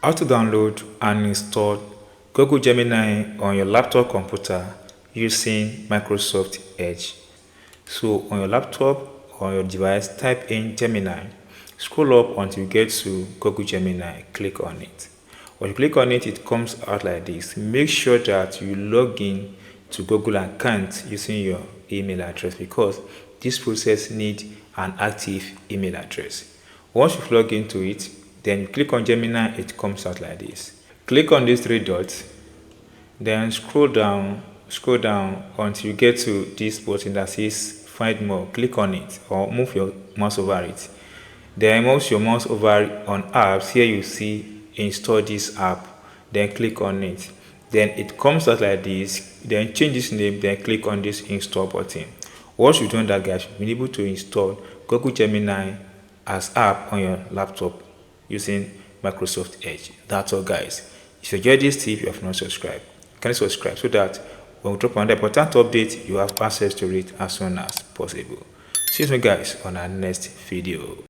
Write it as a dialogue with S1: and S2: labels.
S1: How to download and install Google Gemini on your laptop computer using Microsoft Edge. So on your laptop or your device, type in Gemini. Scroll up until you get to Google Gemini. Click on it. When you click on it, it comes out like this. Make sure that you log in to Google account using your email address, because this process needs an active email address. Once you log into it, then you click on Gemini, it comes out like this. Click on these three dots, then scroll down until you get to this button that says find more. Click on it or move your mouse over it. Then move your mouse over on apps. Here you see install this app, then click on it. Then it comes out like this. Then change this name, then click on this install button. Once you've done that, guys, you'll be able to install Google Gemini as app on your laptop using Microsoft Edge. That's all, guys. If you enjoyed this tip, you have not subscribed, can you subscribe so that when we drop another important update, you have access to it as soon as possible. See you soon, guys, on our next video.